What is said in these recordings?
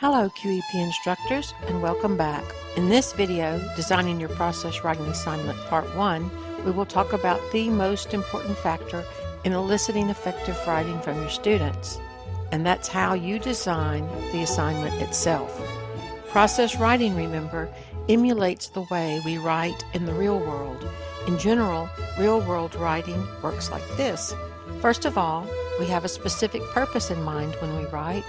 Hello QEP instructors and welcome back. In this video, Designing Your Process Writing Assignment Part 1, we will talk about the most important factor in eliciting effective writing from your students, and that's how you design the assignment itself. Process writing, remember, emulates the way we write in the real world. In general, real-world writing works like this. First of all, we have a specific purpose in mind when we write,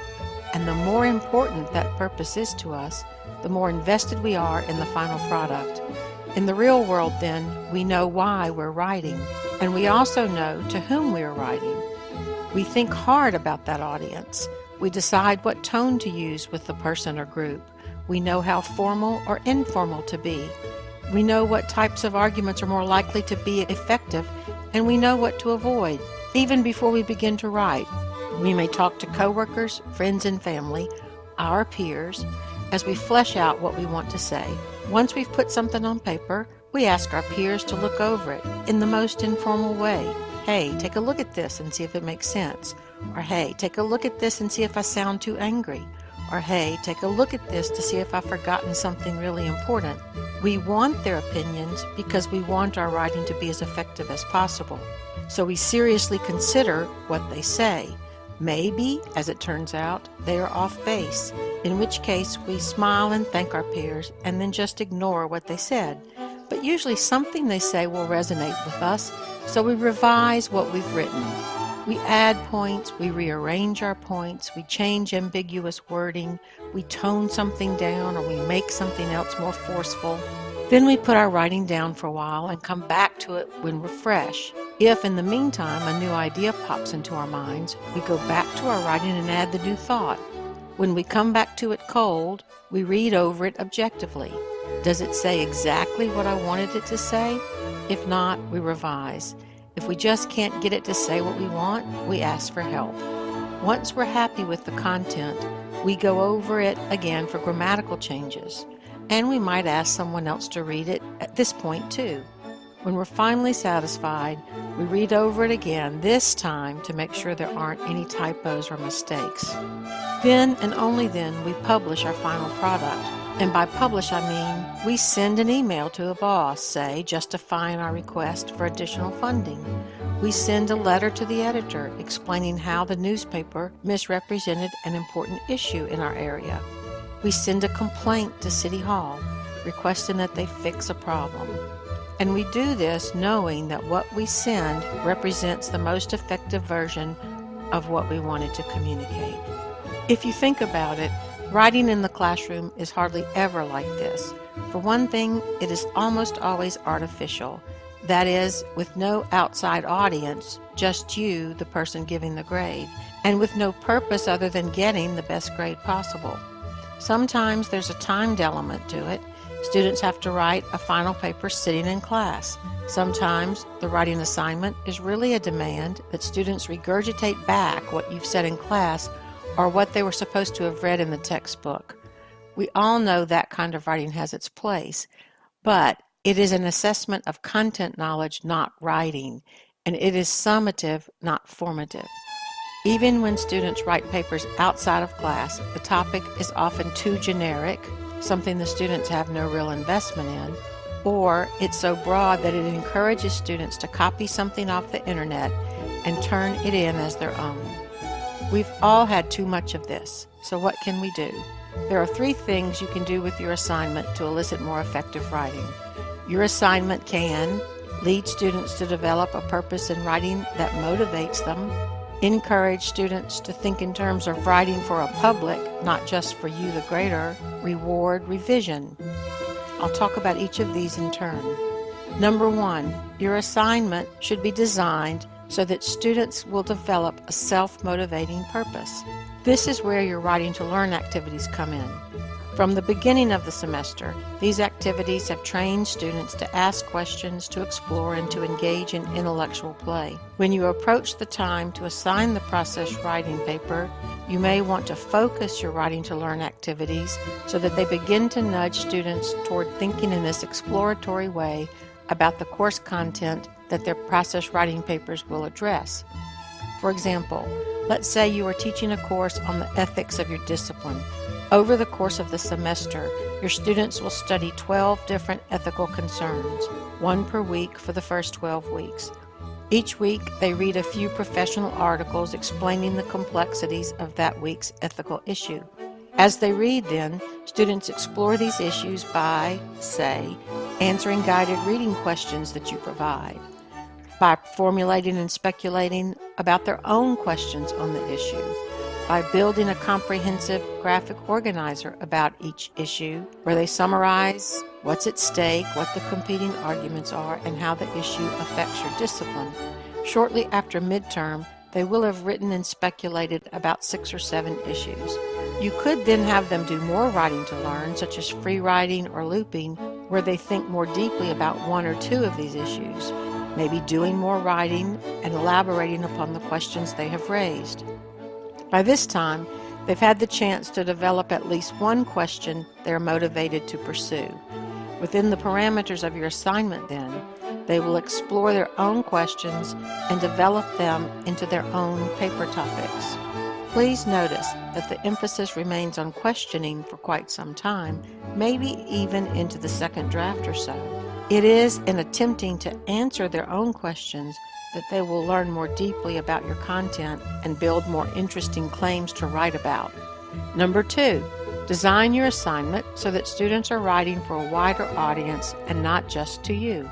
and the more important that purpose is to us, the more invested we are in the final product. In the real world, then, we know why we're writing, and we also know to whom we are writing. We think hard about that audience. We decide what tone to use with the person or group. We know how formal or informal to be. We know what types of arguments are more likely to be effective, and we know what to avoid, even before we begin to write. We may talk to coworkers, friends and family, our peers, as we flesh out what we want to say. Once we've put something on paper, we ask our peers to look over it in the most informal way. Hey, take a look at this and see if it makes sense. Or hey, take a look at this and see if I sound too angry. Or hey, take a look at this to see if I've forgotten something really important. We want their opinions because we want our writing to be as effective as possible. So we seriously consider what they say. Maybe, as it turns out, they are off base, in which case we smile and thank our peers and then just ignore what they said. But usually something they say will resonate with us, so we revise what we've written. We add points, we rearrange our points, we change ambiguous wording, we tone something down, or we make something else more forceful. Then we put our writing down for a while and come back to it when we're fresh. If, in the meantime, a new idea pops into our minds, we go back to our writing and add the new thought. When we come back to it cold, we read over it objectively. Does it say exactly what I wanted it to say? If not, we revise. If we just can't get it to say what we want, we ask for help. Once we're happy with the content, we go over it again for grammatical changes. And we might ask someone else to read it at this point too. When we're finally satisfied, we read over it again, this time to make sure there aren't any typos or mistakes. Then and only then we publish our final product. And by publish I mean we send an email to the boss, say, justifying our request for additional funding. We send a letter to the editor explaining how the newspaper misrepresented an important issue in our area. We send a complaint to City Hall, requesting that they fix a problem. And we do this knowing that what we send represents the most effective version of what we wanted to communicate. If you think about it, writing in the classroom is hardly ever like this. For one thing, it is almost always artificial. That is, with no outside audience, just you, the person giving the grade, and with no purpose other than getting the best grade possible. Sometimes there's a timed element to it. Students have to write a final paper sitting in class. Sometimes the writing assignment is really a demand that students regurgitate back what you've said in class or what they were supposed to have read in the textbook. We all know that kind of writing has its place, but it is an assessment of content knowledge, not writing, and it is summative, not formative. Even when students write papers outside of class, the topic is often too generic, something the students have no real investment in, or it's so broad that it encourages students to copy something off the internet and turn it in as their own. We've all had too much of this, so what can we do? There are 3 things you can do with your assignment to elicit more effective writing. Your assignment can lead students to develop a purpose in writing that motivates them, encourage students to think in terms of writing for a public, not just for you, the grader, reward revision. I'll talk about each of these in turn. Number 1, your assignment should be designed so that students will develop a self-motivating purpose. This is where your writing to learn activities come in. From the beginning of the semester, these activities have trained students to ask questions, to explore, and to engage in intellectual play. When you approach the time to assign the process writing paper, you may want to focus your writing to learn activities so that they begin to nudge students toward thinking in this exploratory way about the course content that their process writing papers will address. For example, let's say you are teaching a course on the ethics of your discipline. Over the course of the semester, your students will study 12 different ethical concerns, one per week for the first 12 weeks. Each week, they read a few professional articles explaining the complexities of that week's ethical issue. As they read, then, students explore these issues by, say, answering guided reading questions that you provide, by formulating and speculating about their own questions on the issue, by building a comprehensive graphic organizer about each issue where they summarize what's at stake, what the competing arguments are, and how the issue affects your discipline. Shortly after midterm, they will have written and speculated about 6 or 7 issues. You could then have them do more writing to learn, such as free writing or looping, where they think more deeply about 1 or 2 of these issues, maybe doing more writing and elaborating upon the questions they have raised. By this time, they've had the chance to develop at least one question they're motivated to pursue. Within the parameters of your assignment, then, they will explore their own questions and develop them into their own paper topics. Please notice that the emphasis remains on questioning for quite some time, maybe even into the second draft or so. It is in attempting to answer their own questions that they will learn more deeply about your content and build more interesting claims to write about. Number 2, design your assignment so that students are writing for a wider audience and not just to you.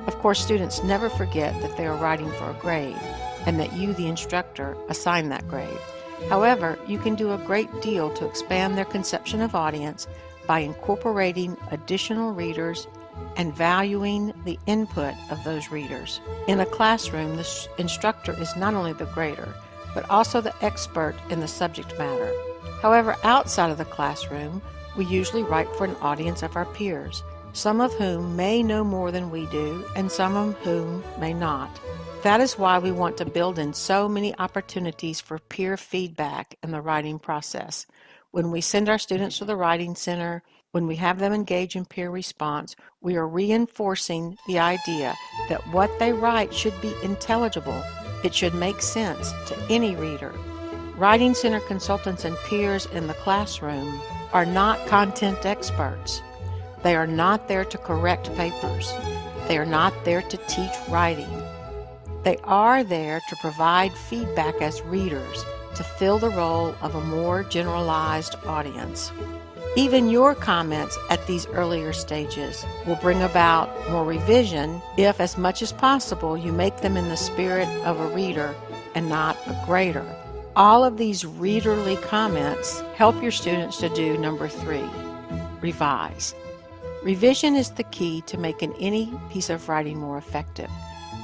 Of course, students never forget that they are writing for a grade and that you, the instructor, assign that grade. However, you can do a great deal to expand their conception of audience by incorporating additional readers and valuing the input of those readers. In a classroom, the instructor is not only the grader, but also the expert in the subject matter. However, outside of the classroom, we usually write for an audience of our peers, some of whom may know more than we do, and some of whom may not. That is why we want to build in so many opportunities for peer feedback in the writing process. When we send our students to the Writing Center, when we have them engage in peer response, we are reinforcing the idea that what they write should be intelligible. It should make sense to any reader. Writing Center consultants and peers in the classroom are not content experts. They are not there to correct papers. They are not there to teach writing. They are there to provide feedback as readers, to fill the role of a more generalized audience. Even your comments at these earlier stages will bring about more revision if, as much as possible, you make them in the spirit of a reader and not a grader. All of these readerly comments help your students to do number 3, revise. Revision is the key to making any piece of writing more effective.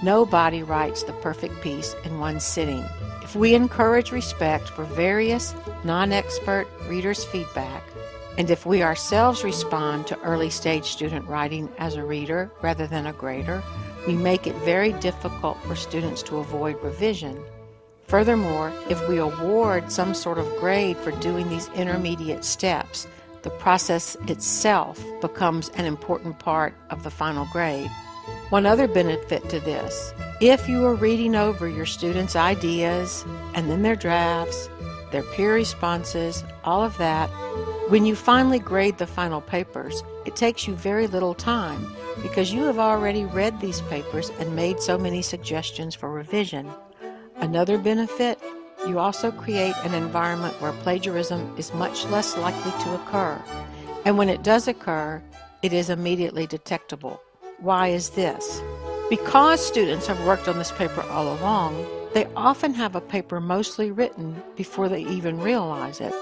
Nobody writes the perfect piece in one sitting. If we encourage respect for various non-expert readers' feedback, and if we ourselves respond to early-stage student writing as a reader rather than a grader, we make it very difficult for students to avoid revision. Furthermore, if we award some sort of grade for doing these intermediate steps, the process itself becomes an important part of the final grade. One other benefit to this, if you are reading over your students' ideas and then their drafts, their peer responses, all of that, when you finally grade the final papers, it takes you very little time because you have already read these papers and made so many suggestions for revision. Another benefit, you also create an environment where plagiarism is much less likely to occur. And when it does occur, it is immediately detectable. Why is this? Because students have worked on this paper all along, they often have a paper mostly written before they even realize it.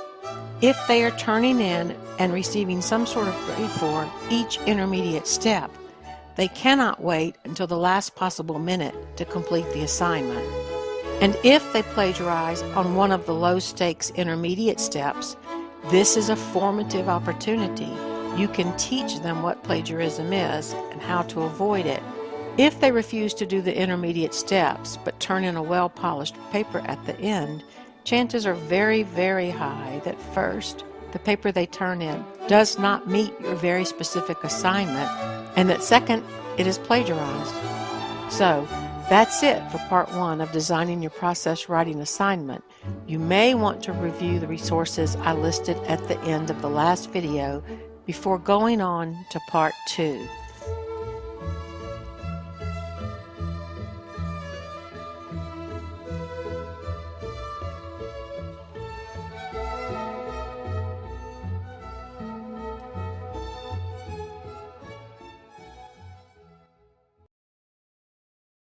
If they are turning in and receiving some sort of grade for each intermediate step, they cannot wait until the last possible minute to complete the assignment. And if they plagiarize on one of the low-stakes intermediate steps, this is a formative opportunity. You can teach them what plagiarism is and how to avoid it. If they refuse to do the intermediate steps but turn in a well-polished paper at the end, chances are very, very high that first, the paper they turn in does not meet your very specific assignment, and that second, it is plagiarized. So, That's it for part 1 of Designing Your Process Writing Assignment. You may want to review the resources I listed at the end of the last video before going on to part 2.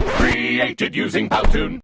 Created using Powtoon.